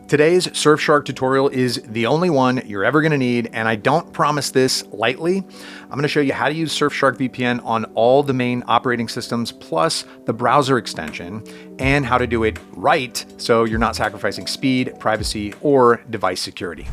Today's Surfshark tutorial is the only one you're ever going to need, and I don't promise this lightly. I'm going to show you how to use Surfshark VPN on all the main operating systems, plus the browser extension, and how to do it right so you're not sacrificing speed, privacy, or device security.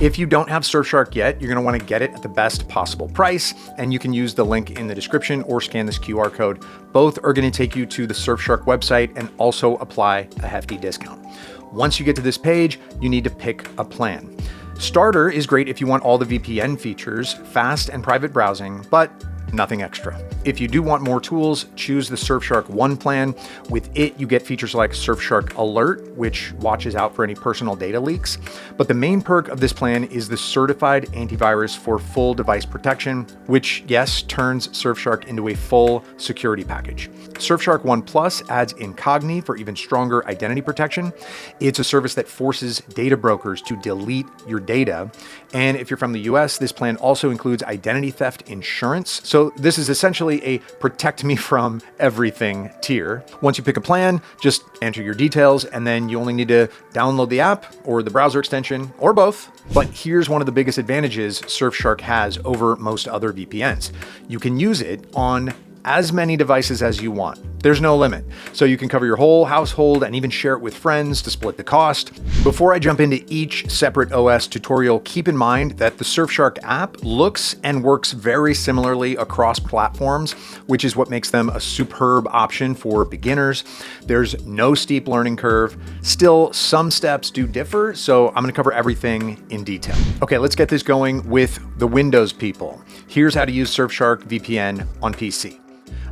If you don't have Surfshark yet, you're gonna wanna get it at the best possible price, and you can use the link in the description or scan this QR code. Both are gonna take you to the Surfshark website and also apply a hefty discount. Once you get to this page, you need to pick a plan. Starter is great if you want all the VPN features, fast and private browsing, but nothing extra. If you do want more tools, choose the Surfshark One plan. With it, you get features like Surfshark Alert, which watches out for any personal data leaks. But the main perk of this plan is the certified antivirus for full device protection, which, yes, turns Surfshark into a full security package. Surfshark One Plus adds Incogni for even stronger identity protection. It's a service that forces data brokers to delete your data. And if you're from the US, this plan also includes identity theft insurance. So this is essentially a protect me from everything tier. Once you pick a plan, just enter your details, and then you only need to download the app or the browser extension or both. But here's one of the biggest advantages Surfshark has over most other VPNs. You can use it on as many devices as you want. There's no limit. So you can cover your whole household and even share it with friends to split the cost. Before I jump into each separate OS tutorial, keep in mind that the Surfshark app looks and works very similarly across platforms, which is what makes them a superb option for beginners. There's no steep learning curve. Still, some steps do differ, so I'm gonna cover everything in detail. Okay, let's get this going with the Windows people. Here's how to use Surfshark VPN on PC.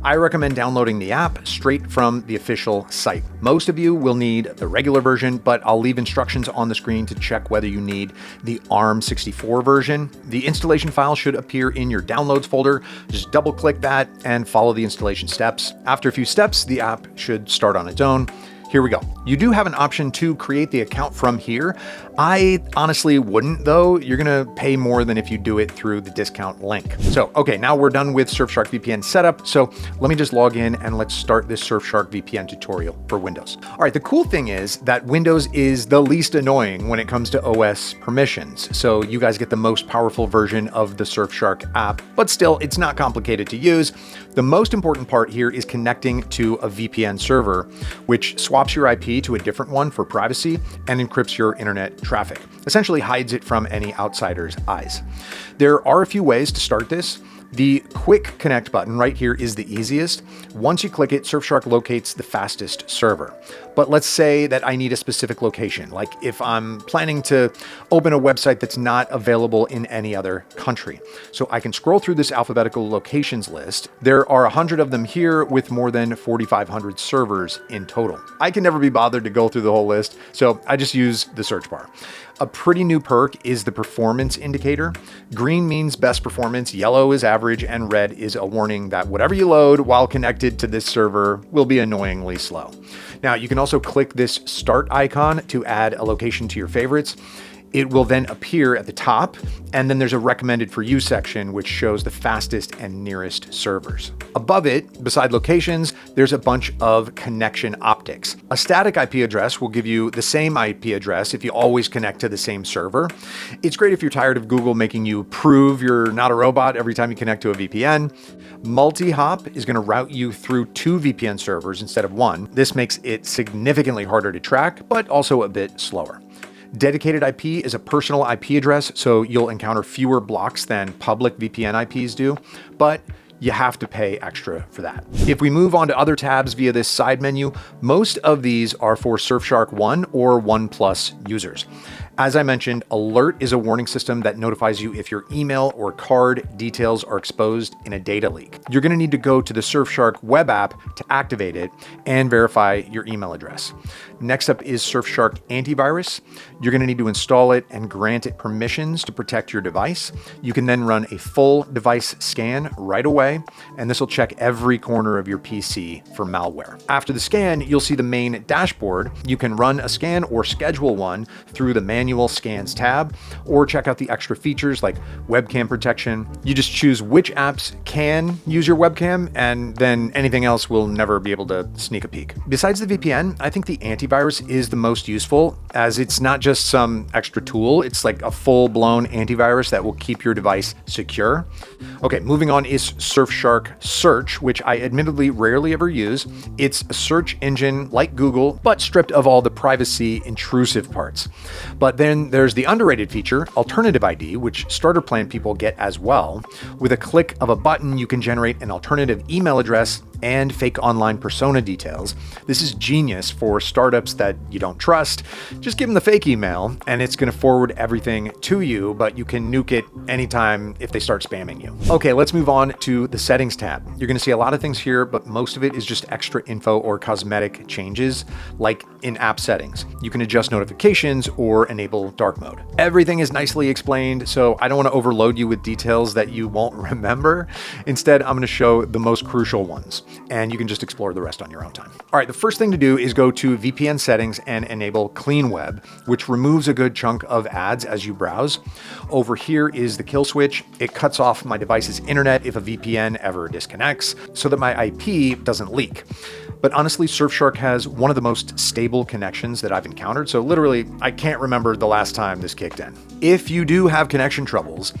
I recommend downloading the app straight from the official site. Most of you will need the regular version, but I'll leave instructions on the screen to check whether you need the ARM64 version. The installation file should appear in your downloads folder. Just double click that and follow the installation steps. After a few steps, the app should start on its own. Here we go. You do have an option to create the account from here. I honestly wouldn't though. You're gonna pay more than if you do it through the discount link. So, okay, now we're done with Surfshark VPN setup. So let me just log in and let's start this Surfshark VPN tutorial for Windows. All right, the cool thing is that Windows is the least annoying when it comes to OS permissions. So you guys get the most powerful version of the Surfshark app, but still it's not complicated to use. The most important part here is connecting to a VPN server, which swaps your IP to a different one for privacy and encrypts your internet traffic. Essentially hides it from any outsider's eyes. There are a few ways to start this. The quick connect button right here is the easiest. Once you click it, Surfshark locates the fastest server. But let's say that I need a specific location, like if I'm planning to open a website that's not available in any other country. So I can scroll through this alphabetical locations list. There are 100 of them here with more than 4,500 servers in total. I can never be bothered to go through the whole list, so I just use the search bar. A pretty new perk is the performance indicator. Green means best performance, yellow is average, and red is a warning that whatever you load while connected to this server will be annoyingly slow. Now, you can also click this start icon to add a location to your favorites. It will then appear at the top, and then there's a recommended for you section, which shows the fastest and nearest servers. Above it, beside locations, there's a bunch of connection optics. A static IP address will give you the same IP address if you always connect to the same server. It's great if you're tired of Google making you prove you're not a robot every time you connect to a VPN. Multihop is going to route you through 2 VPN servers instead of 1. This makes it significantly harder to track, but also a bit slower. Dedicated IP is a personal IP address, so you'll encounter fewer blocks than public VPN IPs do, but you have to pay extra for that. If we move on to other tabs via this side menu, most of these are for Surfshark One or One Plus users. As I mentioned, Alert is a warning system that notifies you if your email or card details are exposed in a data leak. You're going to need to go to the Surfshark web app to activate it and verify your email address. Next up is Surfshark Antivirus. You're going to need to install it and grant it permissions to protect your device. You can then run a full device scan right away, and this will check every corner of your PC for malware. After the scan, you'll see the main dashboard. You can run a scan or schedule one through the menu Manual Scans tab, or check out the extra features like webcam protection. You just choose which apps can use your webcam, and then anything else will never be able to sneak a peek. Besides the VPN, I think the antivirus is the most useful, as it's not just some extra tool, it's like a full-blown antivirus that will keep your device secure. Okay, moving on is Surfshark Search, which I admittedly rarely ever use. It's a search engine like Google, but stripped of all the privacy intrusive parts. But then there's the underrated feature, Alternative ID, which starter plan people get as well. With a click of a button, you can generate an alternative email address and fake online persona details. This is genius for startups that you don't trust. Just give them the fake email and it's going to forward everything to you, but you can nuke it anytime if they start spamming you. Okay, let's move on to the settings tab. You're going to see a lot of things here, but most of it is just extra info or cosmetic changes, like in app settings. You can adjust notifications or enable dark mode. Everything is nicely explained, so I don't want to overload you with details that you won't remember. Instead, I'm going to show the most crucial ones, and you can just explore the rest on your own time. All right, the first thing to do is go to VPN settings and enable Clean Web, which removes a good chunk of ads as you browse. Over here is the kill switch. It cuts off my device's internet if a VPN ever disconnects so that my IP doesn't leak. But honestly, Surfshark has one of the most stable connections that I've encountered, so literally, I can't remember the last time this kicked in. If you do have connection troubles,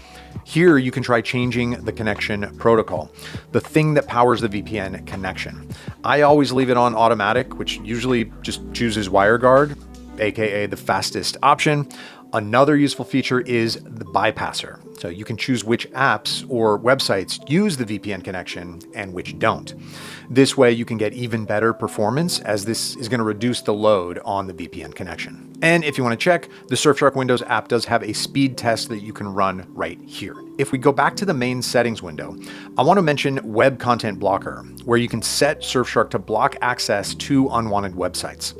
here you can try changing the connection protocol, the thing that powers the VPN connection. I always leave it on automatic, which usually just chooses WireGuard, aka the fastest option. Another useful feature is the Bypasser. So you can choose which apps or websites use the VPN connection and which don't. This way you can get even better performance, as this is going to reduce the load on the VPN connection. And if you want to check, the Surfshark Windows app does have a speed test that you can run right here. If we go back to the main settings window, I want to mention Web Content Blocker, where you can set Surfshark to block access to unwanted websites.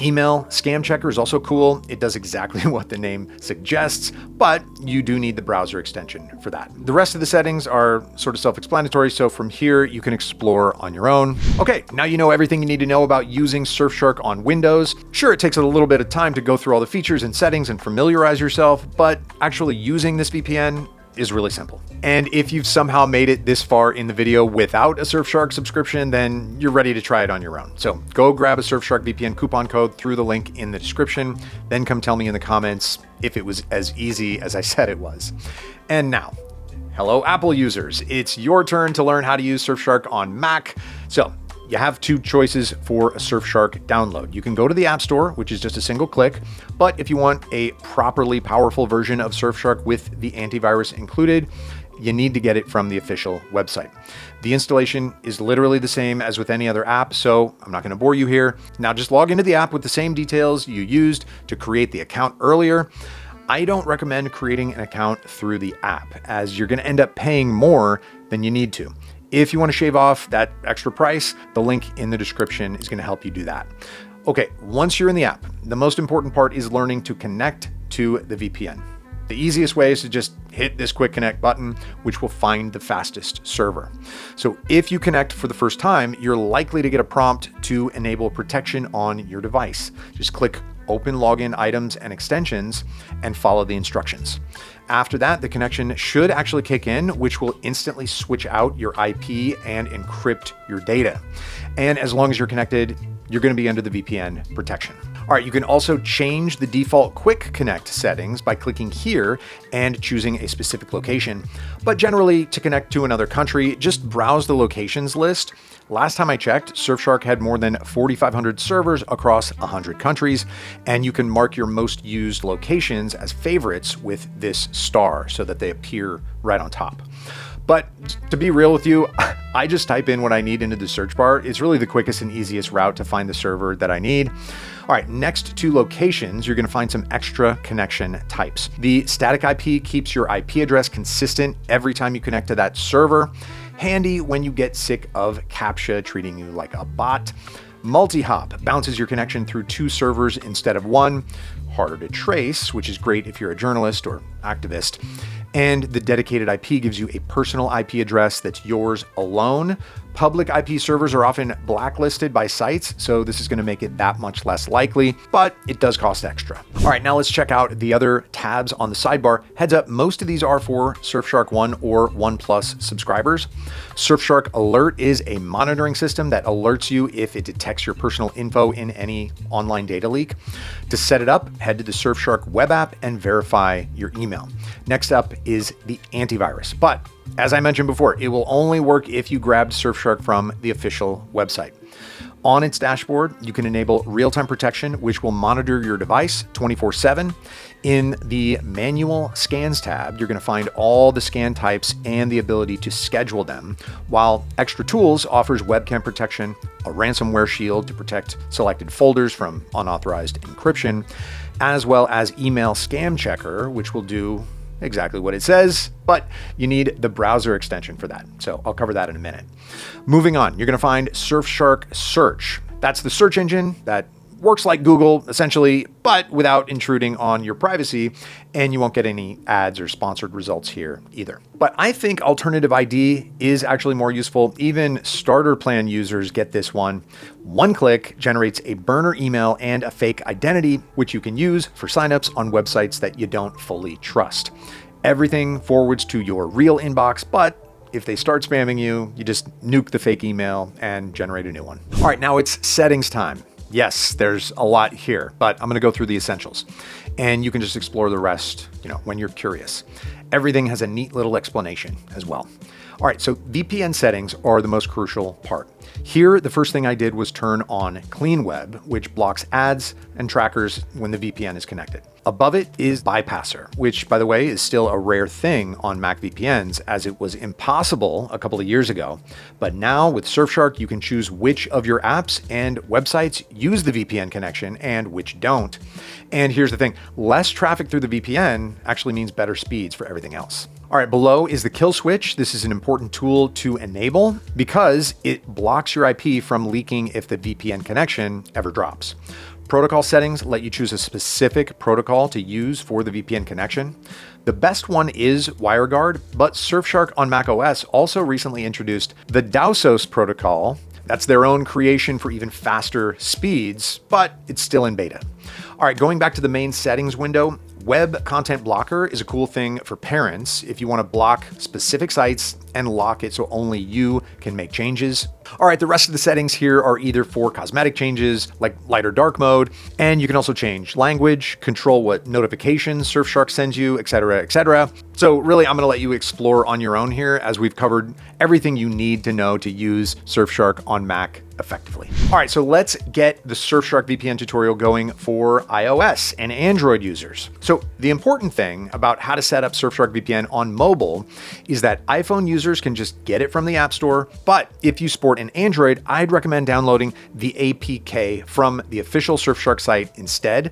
Email Scam Checker is also cool. It does exactly what the name suggests, but you do need the browser extension for that. The rest of the settings are sort of self-explanatory, so from here you can explore on your own. Okay, now you know everything you need to know about using Surfshark on Windows. Sure, it takes a little bit of time to go through all the features and settings and familiarize yourself, but actually using this VPN is really simple. And if you've somehow made it this far in the video without a Surfshark subscription, then you're ready to try it on your own. So go grab a Surfshark VPN coupon code through the link in the description, then come tell me in the comments if it was as easy as I said it was. And now, hello Apple users, it's your turn to learn how to use Surfshark on Mac. So you have two choices for a Surfshark download. You can go to the App Store, which is just a single click, but if you want a properly powerful version of Surfshark with the antivirus included, you need to get it from the official website. The installation is literally the same as with any other app, so I'm not going to bore you here. Now just log into the app with the same details you used to create the account earlier. I don't recommend creating an account through the app, as you're going to end up paying more than you need to. If you want to shave off that extra price, the link in the description is going to help you do that. Okay, once you're in the app, the most important part is learning to connect to the VPN. The easiest way is to just hit this quick connect button, which will find the fastest server. So if you connect for the first time, you're likely to get a prompt to enable protection on your device. Just click Open Login Items and Extensions and follow the instructions. After that, the connection should actually kick in, which will instantly switch out your IP and encrypt your data. And as long as you're connected, you're going to be under the VPN protection. All right, you can also change the default Quick Connect settings by clicking here and choosing a specific location. But generally, to connect to another country, just browse the locations list. Last time I checked, Surfshark had more than 4,500 servers across 100 countries, and you can mark your most used locations as favorites with this star so that they appear right on top. But to be real with you, I just type in what I need into the search bar. It's really the quickest and easiest route to find the server that I need. All right, next to locations, you're going to find some extra connection types. The static IP keeps your IP address consistent every time you connect to that server. Handy when you get sick of CAPTCHA treating you like a bot. Multihop bounces your connection through two servers instead of one. Harder to trace, which is great if you're a journalist or activist. And the dedicated IP gives you a personal IP address that's yours alone, Public IP servers are often blacklisted by sites, so this is going to make it that much less likely, but it does cost extra. All right, now let's check out the other tabs on the sidebar. Heads up, most of these are for Surfshark 1 or 1 Plus subscribers. Surfshark Alert is a monitoring system that alerts you if it detects your personal info in any online data leak. To set it up, head to the Surfshark web app and verify your email. Next up is the antivirus, but as I mentioned before, it will only work if you grabbed Surfshark from the official website. On its dashboard, you can enable real-time protection, which will monitor your device 24/7. In the manual scans tab, you're going to find all the scan types and the ability to schedule them, while Extra Tools offers webcam protection, a ransomware shield to protect selected folders from unauthorized encryption, as well as email scam checker, which will do exactly what it says, but you need the browser extension for that. So I'll cover that in a minute. Moving on, you're going to find Surfshark Search. That's the search engine that works like Google essentially, but without intruding on your privacy, and you won't get any ads or sponsored results here either. But I think Alternative ID is actually more useful. Even starter plan users get this one. One click generates a burner email and a fake identity, which you can use for signups on websites that you don't fully trust. Everything forwards to your real inbox, but if they start spamming you, you just nuke the fake email and generate a new one. All right, now it's settings time. Yes, there's a lot here, but I'm going to go through the essentials, and you can just explore the rest, when you're curious. Everything has a neat little explanation as well. All right, so VPN settings are the most crucial part. Here, the first thing I did was turn on Clean Web, which blocks ads and trackers when the VPN is connected. Above it is Bypasser, which, by the way, is still a rare thing on Mac VPNs, as it was impossible a couple of years ago. But now with Surfshark, you can choose which of your apps and websites use the VPN connection and which don't. And here's the thing, less traffic through the VPN actually means better speeds for everything else. All right, below is the kill switch. This is an important tool to enable because it blocks your IP from leaking if the VPN connection ever drops. Protocol settings let you choose a specific protocol to use for the VPN connection. The best one is WireGuard, but Surfshark on macOS also recently introduced the Dowsos protocol. That's their own creation for even faster speeds, but it's still in beta. All right, going back to the main settings window, Web Content Blocker is a cool thing for parents if you want to block specific sites and lock it so only you can make changes. All right, the rest of the settings here are either for cosmetic changes like light or dark mode, and you can also change language, control what notifications Surfshark sends you, etc., etc. So really, I'm going to let you explore on your own here, as we've covered everything you need to know to use Surfshark on Mac effectively. All right, so let's get the Surfshark VPN tutorial going for iOS and Android users. So the important thing about how to set up Surfshark VPN on mobile is that iPhone users can just get it from the App Store, but if you sport an Android, I'd recommend downloading the APK from the official Surfshark site instead.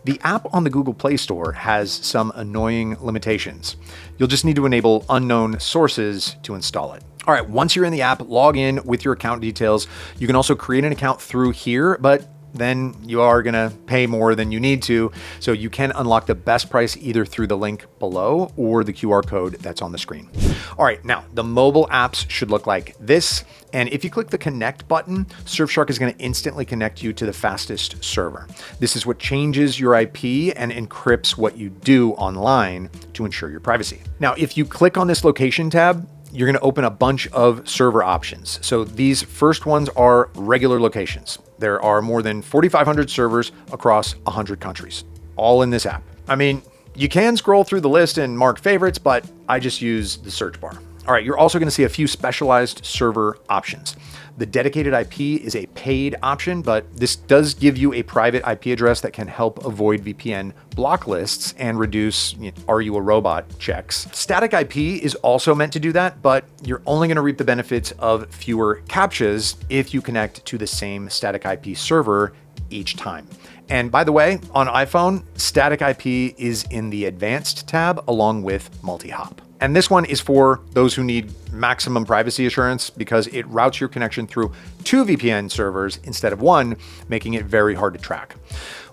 The app on the Google Play Store has some annoying limitations. You'll just need to enable unknown sources to install it. All right, once you're in the app, log in with your account details. You can also create an account through here, but then you are gonna pay more than you need to. So you can unlock the best price either through the link below or the QR code that's on the screen. All right, now the mobile apps should look like this. And if you click the connect button, Surfshark is gonna instantly connect you to the fastest server. This is what changes your IP and encrypts what you do online to ensure your privacy. Now, if you click on this location tab, you're going to open a bunch of server options. So these first ones are regular locations. There are more than 4,500 servers across 100 countries, all in this app. I mean, you can scroll through the list and mark favorites, but I just use the search bar. All right, you're also going to see a few specialized server options. The dedicated IP is a paid option, but this does give you a private IP address that can help avoid VPN block lists and reduce "are you a robot" checks. Static IP is also meant to do that, but you're only going to reap the benefits of fewer CAPTCHAs if you connect to the same static IP server each time. And by the way, on iPhone, static IP is in the advanced tab along with Multihop. And this one is for those who need maximum privacy assurance because it routes your connection through 2 VPN servers instead of 1, making it very hard to track.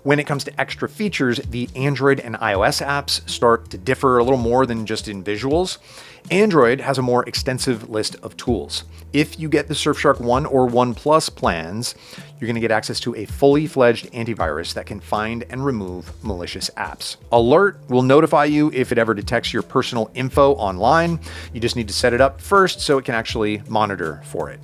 When it comes to extra features, the Android and iOS apps start to differ a little more than just in visuals. Android has a more extensive list of tools. If you get the Surfshark 1 or 1 Plus plans, you're going to get access to a fully fledged antivirus that can find and remove malicious apps. Alert will notify you if it ever detects your personal info online. You just need to set it up first so it can actually monitor for it.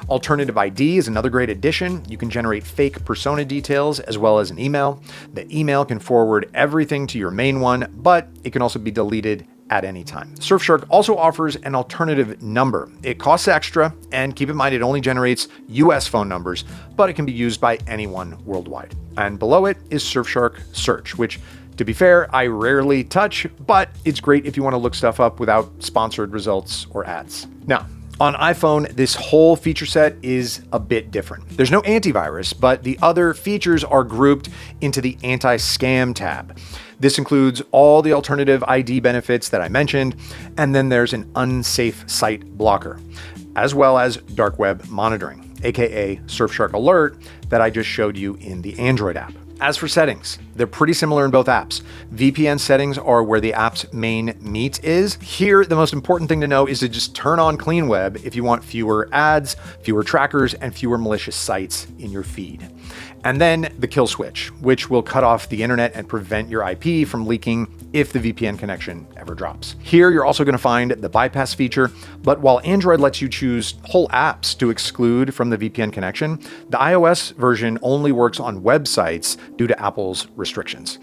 Alternative ID is another great addition. You can generate fake persona details as well as an email. The email can forward everything to your main one, but it can also be deleted at any time. Surfshark also offers an alternative number. It costs extra, and keep in mind it only generates US phone numbers, but it can be used by anyone worldwide. And below it is Surfshark Search, which, to be fair, I rarely touch, but it's great if you want to look stuff up without sponsored results or ads. Now, on iPhone, this whole feature set is a bit different. There's no antivirus, but the other features are grouped into the anti-scam tab. This includes all the alternative ID benefits that I mentioned, and then there's an unsafe site blocker, as well as dark web monitoring, aka Surfshark Alert, that I just showed you in the Android app. As for settings, they're pretty similar in both apps. VPN settings are where the app's main meat is. Here, the most important thing to know is to just turn on Clean Web if you want fewer ads, fewer trackers, and fewer malicious sites in your feed. And then the kill switch, which will cut off the internet and prevent your IP from leaking if the VPN connection ever drops. Here, you're also going to find the bypass feature, but while Android lets you choose whole apps to exclude from the VPN connection, the iOS version only works on websites due to Apple's restrictions.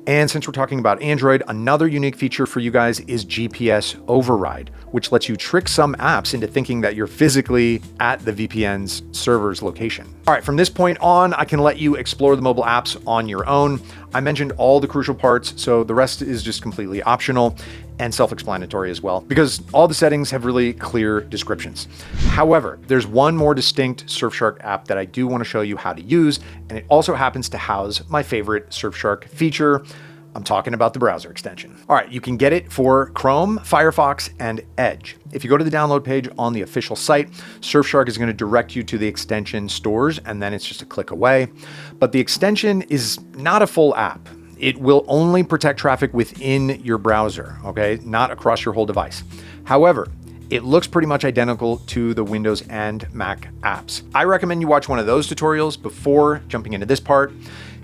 And since we're talking about Android, another unique feature for you guys is GPS override, which lets you trick some apps into thinking that you're physically at the VPN's server's location. All right, from this point on, I can let you explore the mobile apps on your own. I mentioned all the crucial parts, so the rest is just completely optional and self-explanatory as well, because all the settings have really clear descriptions. However, there's one more distinct Surfshark app that I do want to show you how to use, and it also happens to house my favorite Surfshark feature. I'm talking about the browser extension. All right, you can get it for Chrome, Firefox, and Edge. If you go to the download page on the official site, Surfshark is going to direct you to the extension stores, and then it's just a click away. But the extension is not a full app. It will only protect traffic within your browser, okay? Not across your whole device. However, it looks pretty much identical to the Windows and Mac apps. I recommend you watch one of those tutorials before jumping into this part.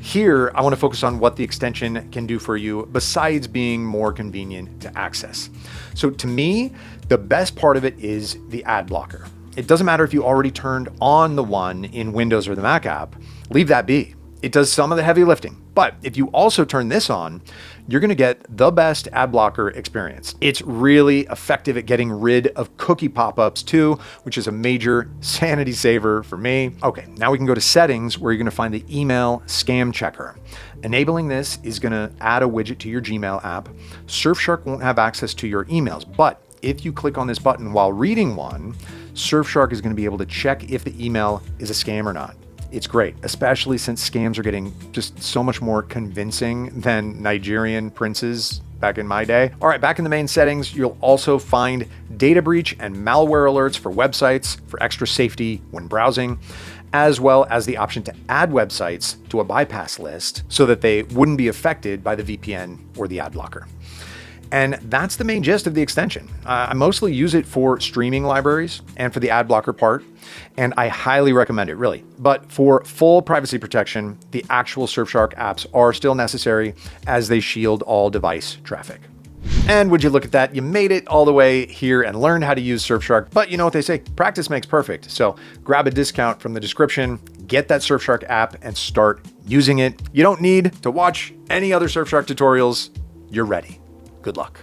Here, I want to focus on what the extension can do for you besides being more convenient to access. So to me, the best part of it is the ad blocker. It doesn't matter if you already turned on the one in Windows or the Mac app, leave that be. It does some of the heavy lifting. But if you also turn this on, you're going to get the best ad blocker experience. It's really effective at getting rid of cookie pop-ups too, which is a major sanity saver for me. Okay, now we can go to settings where you're going to find the email scam checker. Enabling this is going to add a widget to your Gmail app. Surfshark won't have access to your emails, but if you click on this button while reading one, Surfshark is going to be able to check if the email is a scam or not. It's great, especially since scams are getting just so much more convincing than Nigerian princes back in my day. All right, back in the main settings, you'll also find data breach and malware alerts for websites for extra safety when browsing, as well as the option to add websites to a bypass list so that they wouldn't be affected by the VPN or the ad blocker. And that's the main gist of the extension. I mostly use it for streaming libraries and for the ad blocker part, and I highly recommend it, really. But for full privacy protection, the actual Surfshark apps are still necessary as they shield all device traffic. And would you look at that? You made it all the way here and learned how to use Surfshark, but you know what they say, practice makes perfect. So grab a discount from the description, get that Surfshark app and start using it. You don't need to watch any other Surfshark tutorials. You're ready. Good luck.